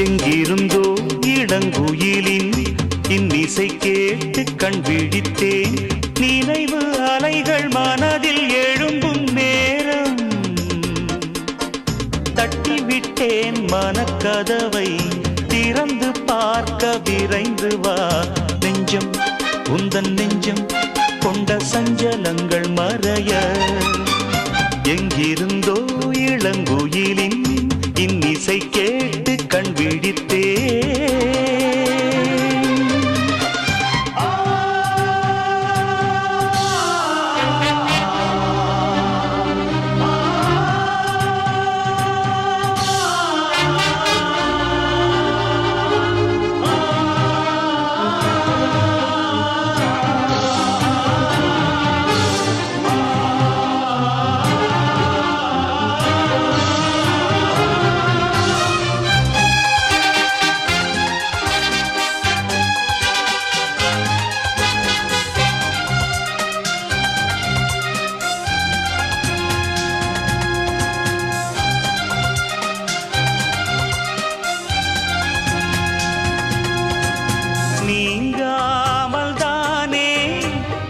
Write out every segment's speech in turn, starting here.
எங்கிருந்தோ இளங்குயிலின் இன்னிசை கேட்டு கண் விழித்தேன். நினைவு அலைகள் மனதில் எழும்பும் நேரம் தட்டிவிட்டேன் மனக்கதவை திறந்து பார்க்க விரைந்து வா. நெஞ்சம் உந்தன் நெஞ்சம் கொண்ட சஞ்சலங்கள் மறைய எங்கிருந்தோ இளங்குயிலின் இன்னிசை கேட்டு கண் விழித்தே. நீங்காமல் தானே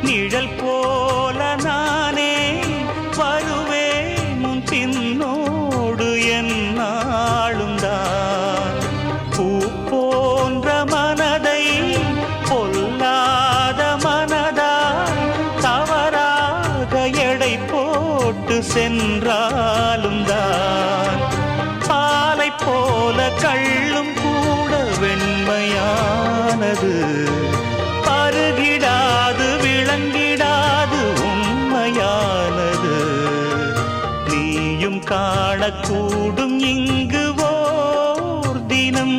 நிழல் போல நானே வருவேன் உன் பின்னோடு என்னாலும் தான். பூ போன்ற மனதை பொல்லாத மனதாய் தவறாக எடை போட்டு சென்றாலும் தான். பாலை போல கள்ளும் கூட வெண்மையானது, பருகிடாது விளங்கிடாது உண்மையானது. நீயும் காணக்கூடும் இங்கு ஓர் தினம்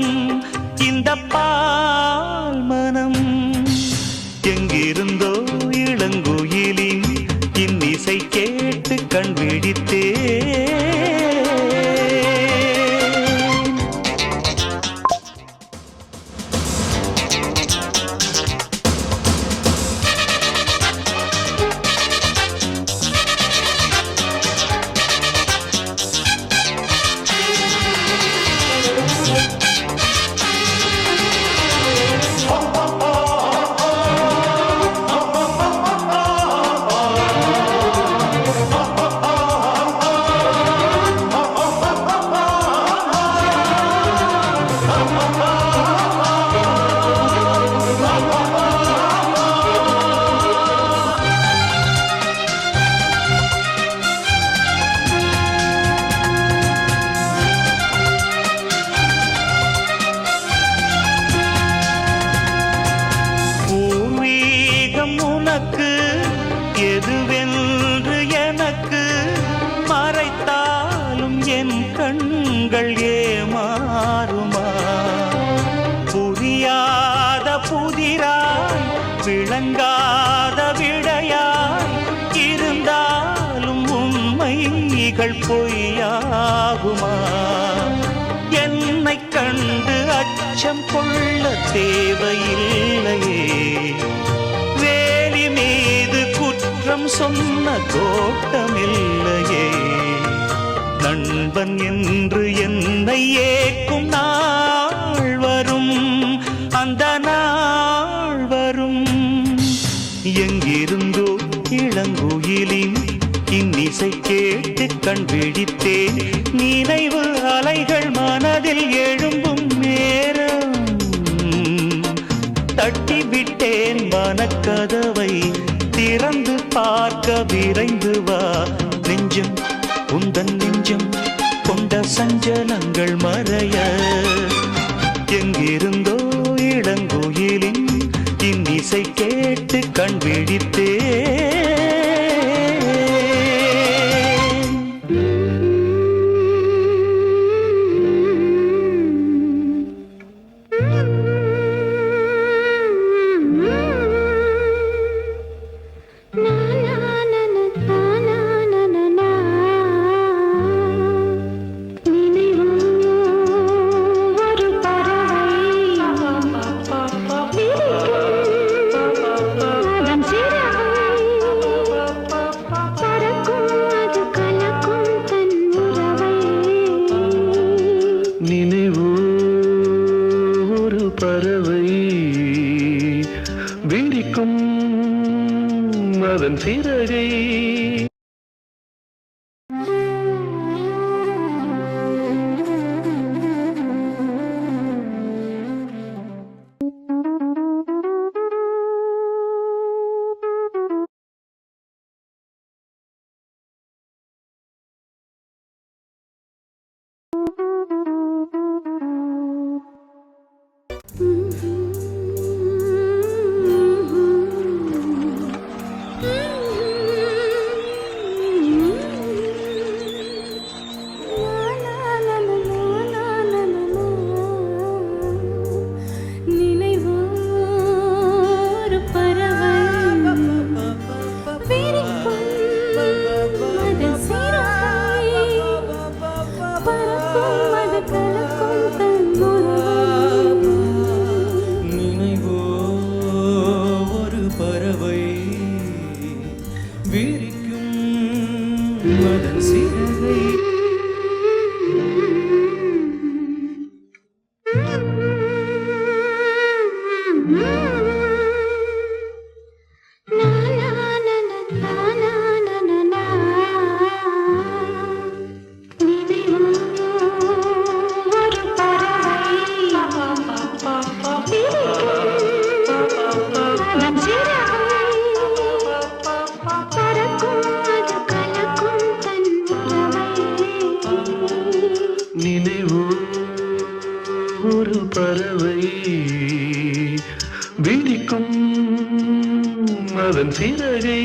இந்த பால் மனம். எங்கிருந்தோ இளங்குயிலின் இன்னிசை கேட்டு கண் விழித்தே. உனக்கு எதுவென்று எனக்கு மறைத்தாலும் என் கண்கள் ஏமாறுமா? புரியாத புதிராய் விளங்காத விடையாய் இருந்தாலும் உண்மைகள் பொய்யாகுமா? என்னை கண்டு அச்சம் கொள்ள தேவையில்லையே, வேலி மீது குற்றம் சொன்ன தோட்டமில்லையே. நண்பன் என்று என்னை ஏக்கும் நாள் வரும், அந்த நாள் வரும். எங்கிருந்தோ இளங்குயிலின் இன்னிசை கேட்டு கண் விழித்தேன். நினைவு அலைகள் மனதில் எழும்பும் நேரம் தட்டிவிட்டேன் மனக்கதவை திறந்து பார்க்க விரைந்து வா. நெஞ்சம் உந்தன் நெஞ்சம் கொண்ட சஞ்சலங்கள் மறைய எங்கிருந்தோ இளங்குயிலின் இன்னிசை கேட்டு கண் விழித்தே. நினைவு சிறகை ஒரு பறவை விரிக்கும் அதன் சிறகை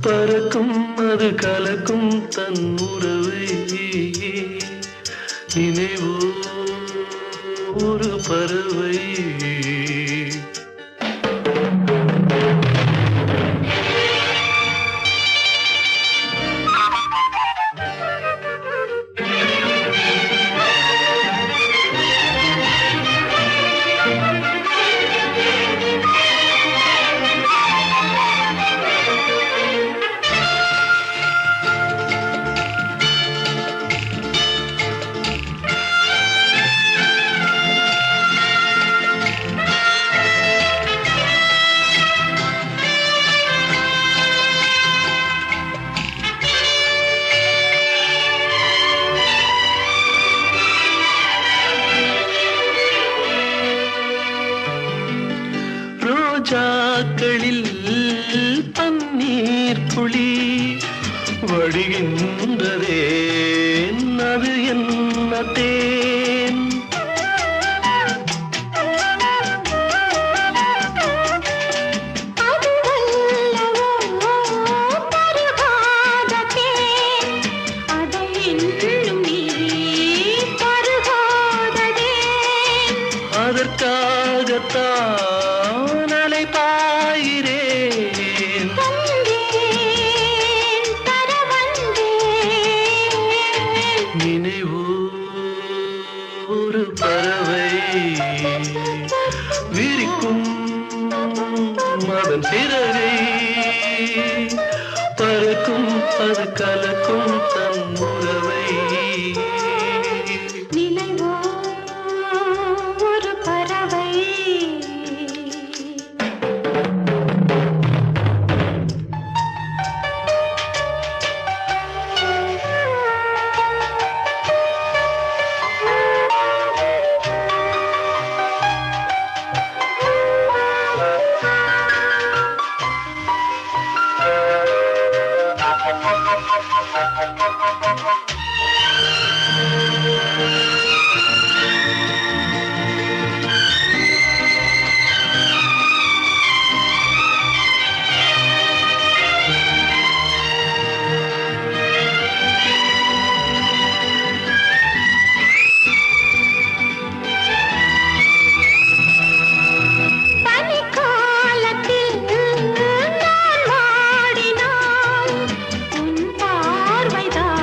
பறக்கும் அது கலக்கும் தன் உறவை நினைவோ ஒரு பறவை ரோஜாக்களில் பன்னீர் புளி வடிகின்றதே அது என்ன தேன் அதற்காகத்தான் பாயிரேன் நினைவோ ஒரு பறவை விரிக்கும் அதன் சிறகை பறக்கும் அது கலக்கும் தன் உறவை பார்வைதான்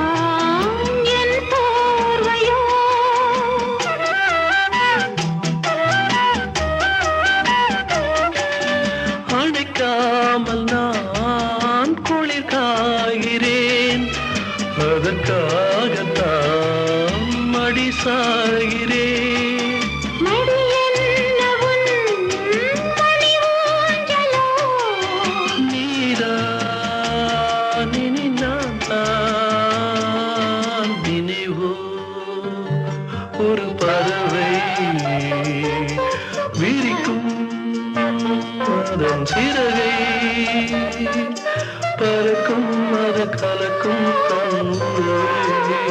பறக்கும் அது கலக்கும் தன் உறவை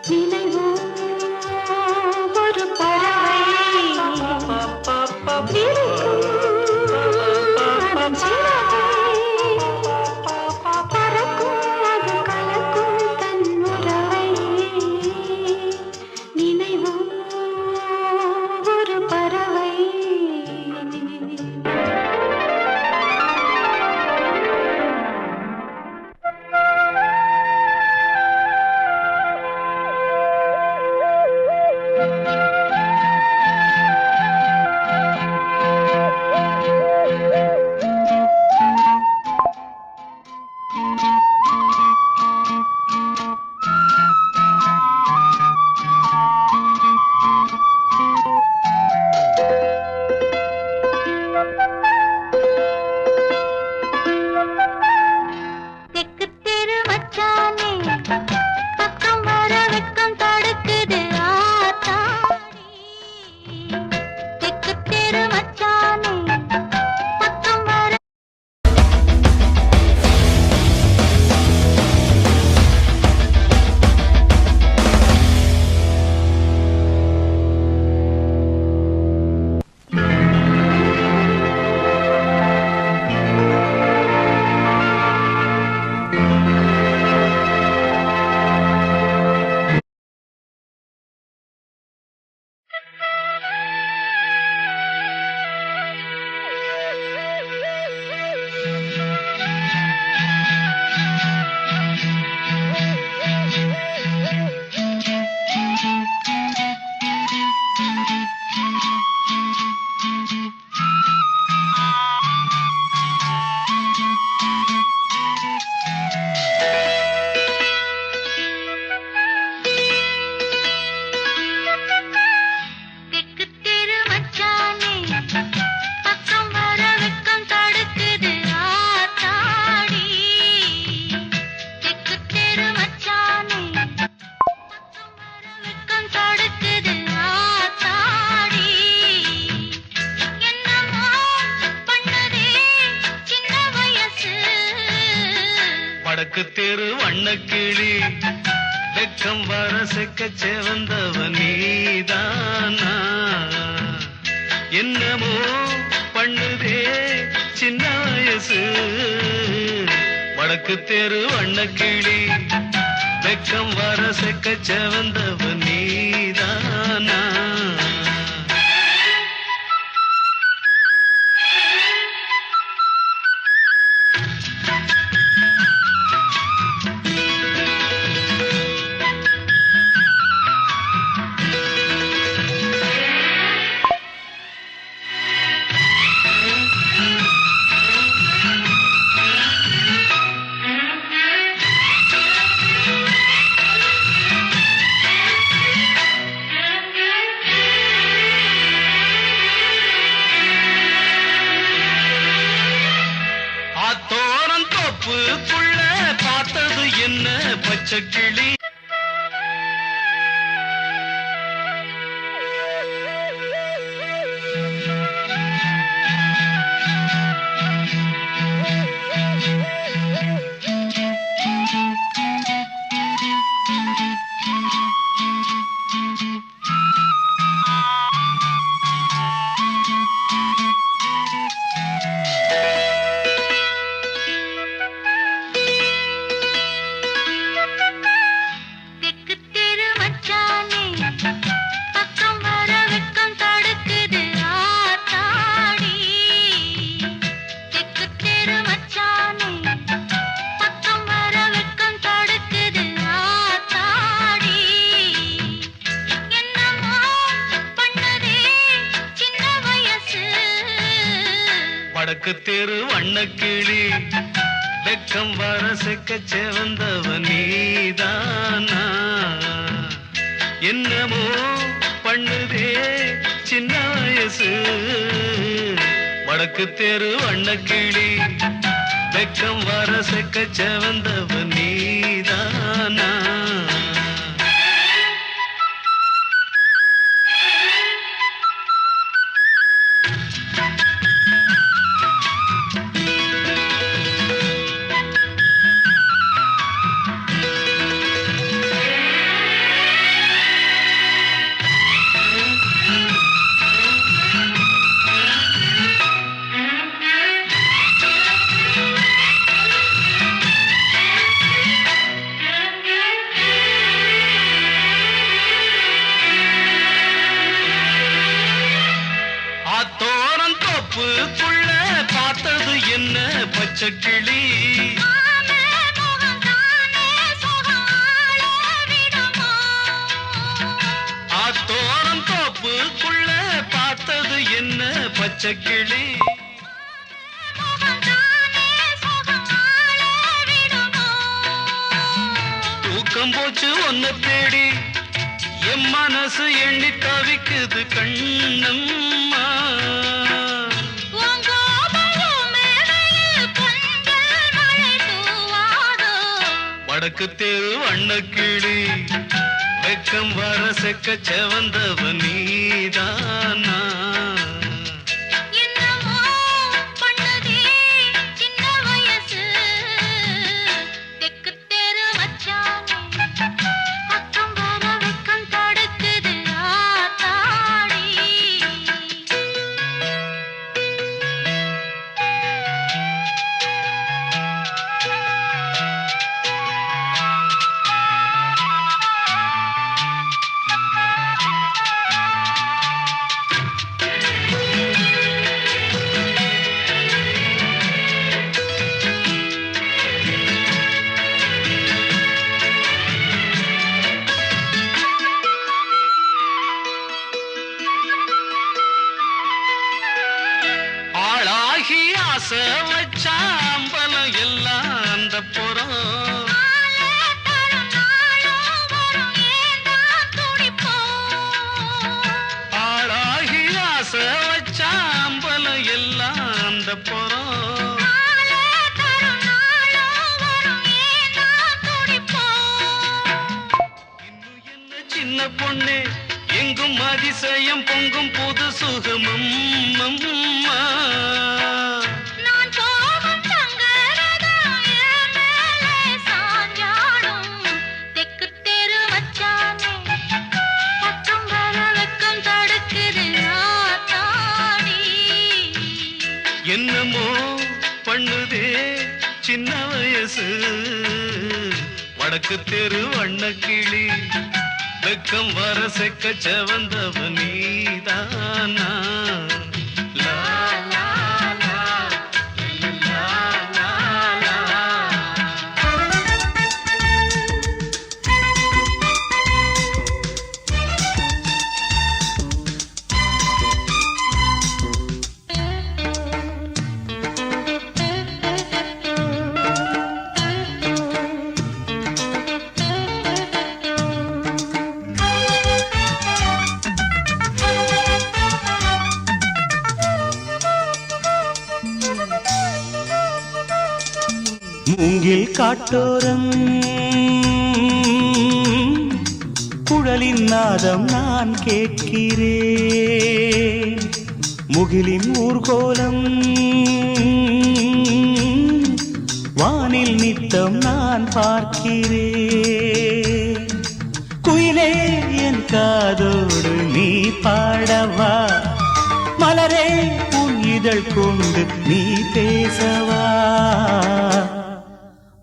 நினைவோ ஒரு பறவை வடக்கு தெரு வண்ணக்கிளி வெக்கம் வர செக்க செவந்தவன் நீதானா என்னமோ பண்ணுதே சின்ன வயசு வடக்கு தெரு வண்ணக்கிளி வெக்கம் வர செக்க செவந்தவன் நீதானா தோப்புக்குள்ள பார்த்தது என்ன பச்சைக்கிளி வடக்கு தெரு வண்ணக்கிளி வெக்கம் வர செக்க செவந்தவன் நீதானா என்னமோ பண்ணுதே சின்ன வயசு வடக்கு தெரு வண்ணக்கிளி வெக்கம் வர செக்க செவந்தவன் நீதானா பச்சை கிளி ஆத்தோரம் தோப்புக்குள்ள பார்த்தது என்ன பச்சை கிளி தூக்கம் போச்சு ஒன்ன தேடி என் மனசு எண்ணி தவிக்குது கண்ணம்மா வடக்கு தெரு வண்ணக்கிளி வெக்கம் வர செக்க செவந்தவ நீதானா ஆசை வச்சாம்பலம் எல்லாம் அந்த புறம் ஆளாகி ஆசை வச்சாம்பலம் எல்லாம் அந்த புறம் இன்னும் என்ன சின்ன பொண்ணு எங்கும் அதிசயம் பொங்கும் புது சுகமம் என்னமோ பண்ணுதே சின்ன வயசு வடக்கு தெரு வண்ணக்கிளி வெக்கம் வர செக்க செவந்தவ நீதானா லா லா லா லா லா லா மூங்கில் காட்டோரம் குழலின் நாதம் நான் கேட்கிறேன் முகிலின் ஊர்கோலம் வானில் நித்தம் நான் பார்க்கிறேன் குயிலே என் காதோடு நீ பாடவா மலரே உன் இதழ் கொண்டு நீ பேசவா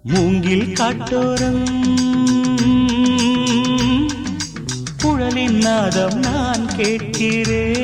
மூங்கில் காட்டோரம் குழலின் நாதம் நான் கேட்கிறேன்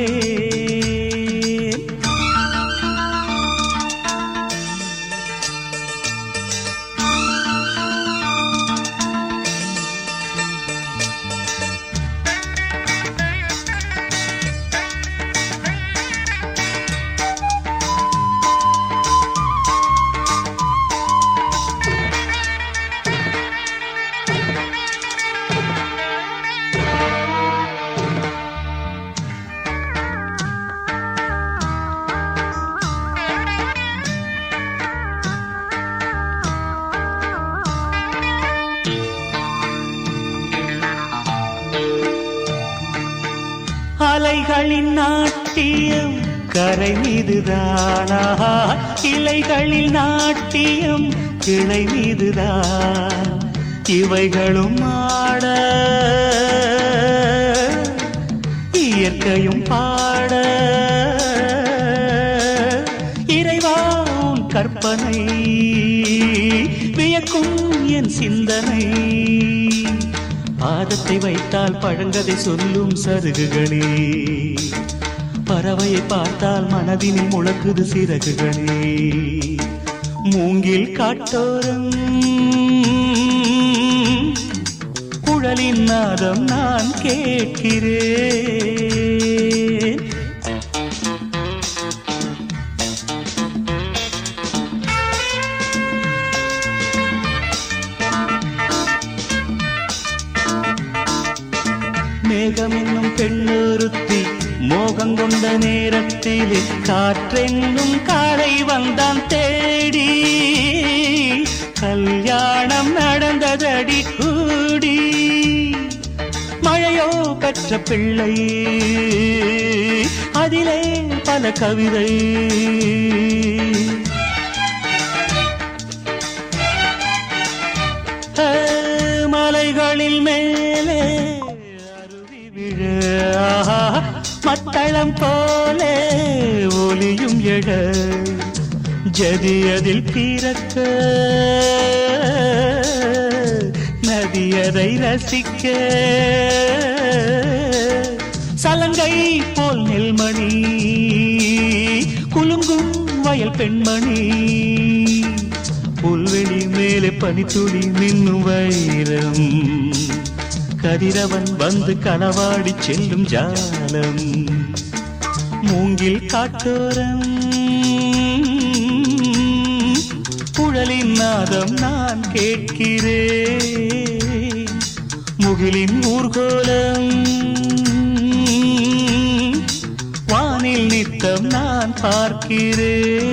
அலைகளின் நாட்டியம் கரை மீதுதானா இலைகளில் நாட்டியம் கிளை மீதுதான் இவைகளும் ஆட இயற்கையும் பாட இறைவா உன் கற்பனை வியக்கும் என் சிந்தனை பாதத்தை வைத்தால் பழங்கதை சொல்லும் சருகுகளே பறவையை பார்த்தால் மனதினில் முழக்குது சிறகுகளே மூங்கில் காட்டோரம் குழலின் நாதம் நான் கேட்கிறேன். மேகம் என்னும் பெண்ணொருத்தி மோகம் கொண்ட நேரத்திலே காற்றெங்கும் காலை வந்தான் தேடி. கல்யாணம் நடந்ததடி கூடி. மழையோ பெற்ற பிள்ளை அதிலே பல கவிதை. மலைகளில் மேலே அருவி விழ மத்தளம் போலே ஒலியும் எழ ஜதியதில் பிறக்க நதியதை ரசிக்க சலங்கை போல் நெல்மணி குலுங்கும் வயல் பெண்மணி. புல்வெளி மேலே பனித்துளி மின்னும் வைரம் கதிரவன் வந்து களவாடி செல்லும் ஜாலம். மூங்கில் காட்டோரம் குழலின் நாதம் நான் கேட்கிறேன். முகிலின் ஊர்கோலம் வானில் நித்தம் நான் பார்க்கிறேன்.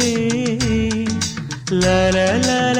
லல லல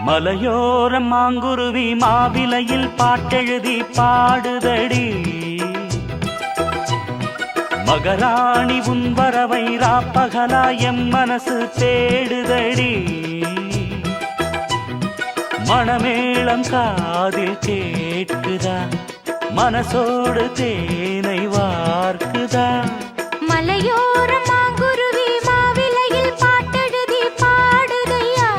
மலையோரம் மாங்குருவி மாவிலையில் பாட்டெழுதி பாடுதடி. மகராணி உன் வரவை ராப்பகலா எம் மனசு தேடுதடி. மணமேளம் காதில் கேட்குதா மனசோடு தேனை வார்க்குதா. மலையோரம் மாங்குருவி மாவிலையில் பாட்டெழுதி பாடுதையா.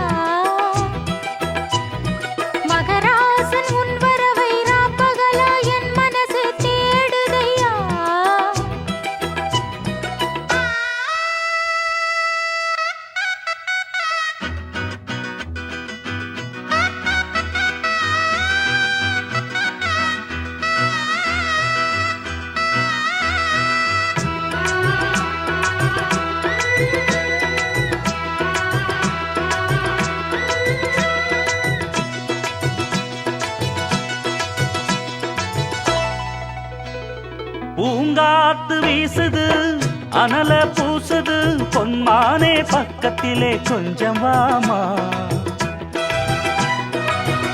மகராசன் உன் வரவை ராப்பகலா என் மனசு தேடுதையா. பூங்காத்து வீசுது அனல பூசுது பொன்மானே பக்கத்திலே கொஞ்சம் வாமா.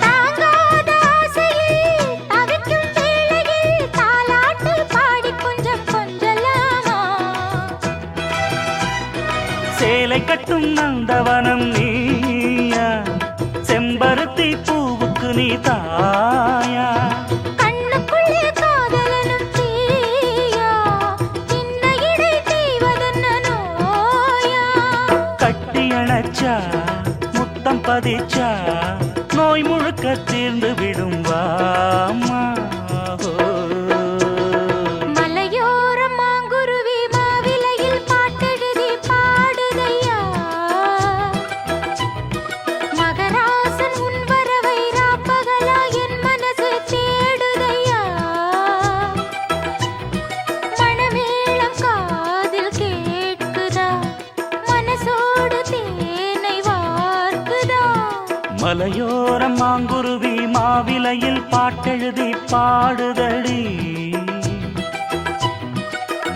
தாங்காத ஆசையில் தவிக்கும் வேளையில் தாலாட்டு பாடி கொஞ்சம் கொஞ்சலாமா. சேலை கட்டும் நந்தவனம் நீயா செம்பருத்தி பூவுக்கு நீ தாயா. கண்ணுக்குள்ளே காதலனும் தீயா சின்ன இடை தீவதென்ன நோயா. கட்டி அணைச்சா முத்தம் பதிச்சா நோய் முழுக்க தீர்ந்து விடும் வாமா. மலையோரம் மாங்குருவி மாவிலையில் பாட்டெழுதி பாடுதையா. மகராசன் உன் வரவை ராப்பகலா என் மனசு தேடுதையா. மணமேளம் காதில் கேட்குதா மனசோடு தேனை வார்க்குதா. மலையோரம் மாங்குருவி மாவிலையில் பாட்டெழுதி பாடுதடி.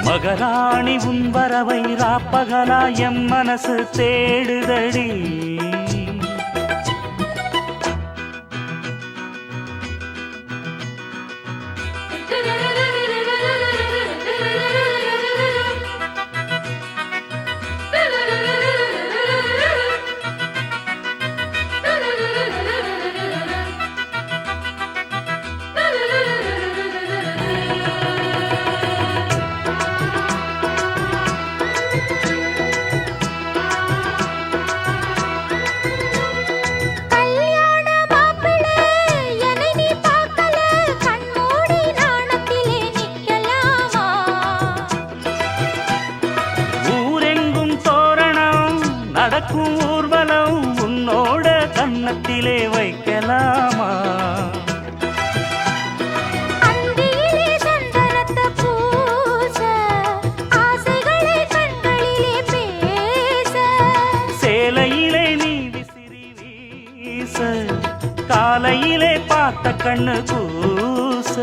மகராணி உன் வரவை ராப்பகலா எம் மனசு தேடுதடி. ஊர்வலம் உன்னோட கன்னத்திலே வைக்கலாமா? அந்தியிலே சந்தனத்தை பூச, ஆசைகளை கண்களிலே பேச, சேலையிலே நீ விசிறி வீச, காலையிலே பார்த்த கண்ணு கூச,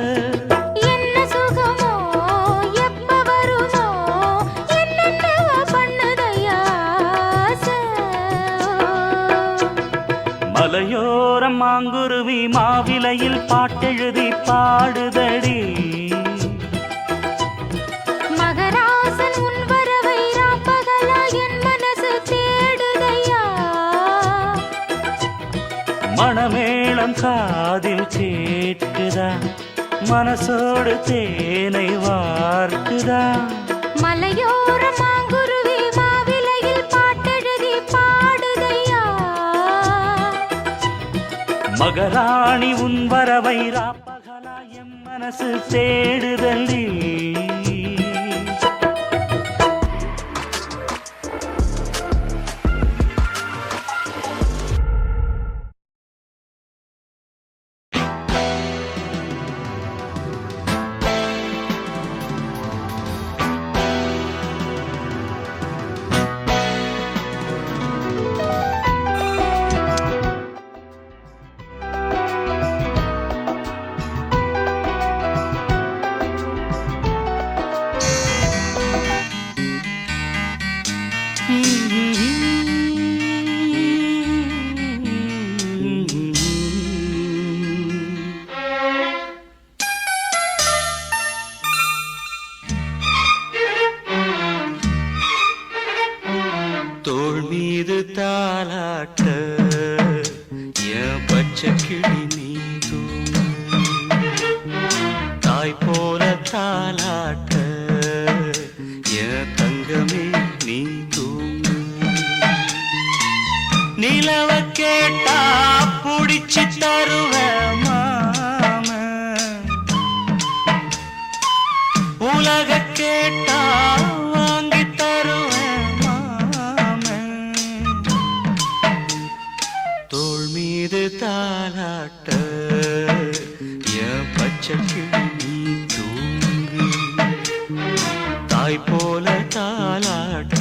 என்ன சுகமோ எப்ப வருமோ என்னென்னவோ பண்ணுதையா ஆசை. மலையோரம் மாங்குருவி மாவிலையில் பாட்டெழுதி பாடுதடி. மகராசன் உன் வரவை ராப்பகலா என் மனசு தேடுதையா. மணமேளம் காதில் கேட்குதா, மனசோடு தேனை வார்க்குதா. மலையோர மாங்குருவி மாவிலையில் பாட்டெழுதி பாடுதையா. மகராணி உன் வரவை ராப்பகலா என் மனசு தேடுதல்லி. தோள் மீது தாலாட்ட என் பச்சை கிளி நீ தூங்கு, தாய் போல தாலாட்ட என் தங்கமே நீ தூங்கு. நிலவ கேட்டா புடிச்சு தருவ மாம, உலக கேட்டா வாங்கி தருவேன் மாமன். தோள் மீது தாலாட்ட என் பச்சை கிளி நீ தூங்கு, தாய் போல தாலாட்ட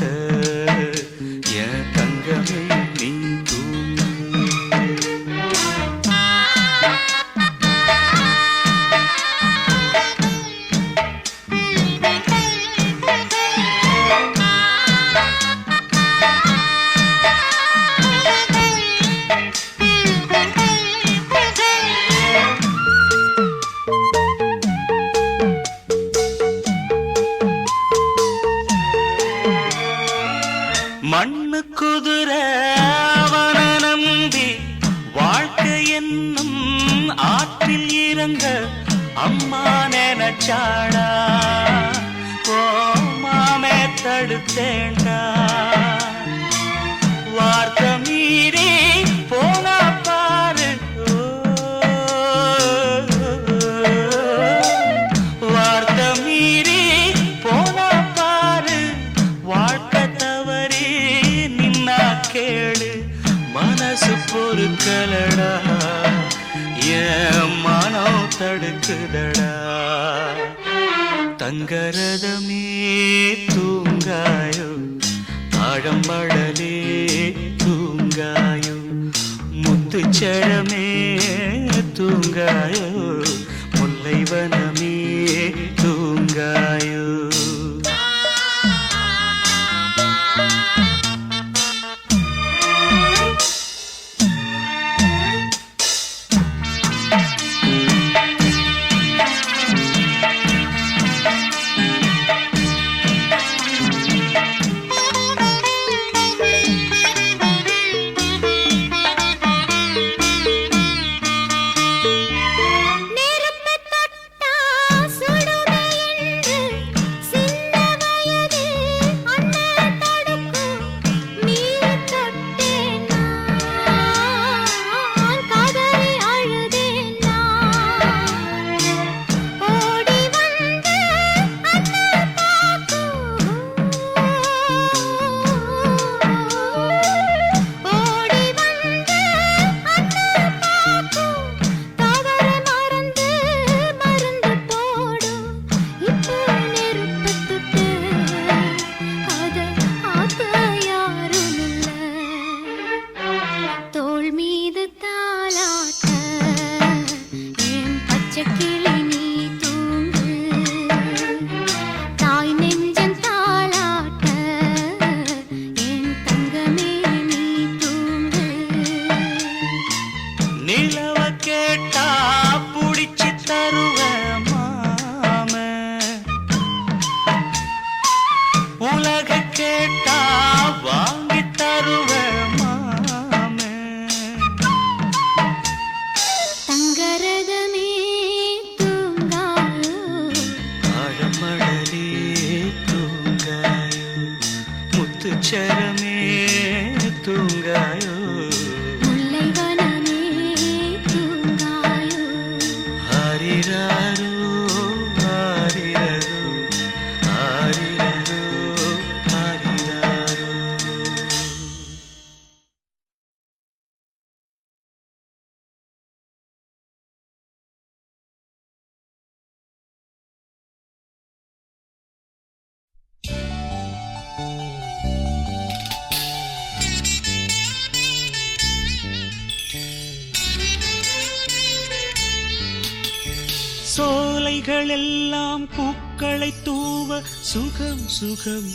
என் தங்கமே நீ தூங்கு. மண்ணு குதிரை அவன நம்பி வாழ்க்கை என்னும் ஆற்றில் இறங்க அம்மா நினைச்சாடா. ஓ மாமே தடுத்தேண்டா, வார்த்தை மீறி போனா பாரு. வார்த்தை மீறி போனா பாரு, வாழ்க்கை தவறி நின்னா கேளு. மனசு பொறுக்கலடா, என் மனம் தடுக்குதடா. தங்கரதமே தூங்காயோ, ஆழம்படலே தூங்காயோ, முத்துச்சரமே தூங்காயோ, முல்லைவனமே தூங்காயோ. தூங்காயோ முல்லைவனமே தூங்காயோ ஆரிராரோ ஆரிரரோ ஆரிரரோ ஆரிராரோ. சோலைகள் எல்லாம் பூக்களை தூவ சுகம் சுகம்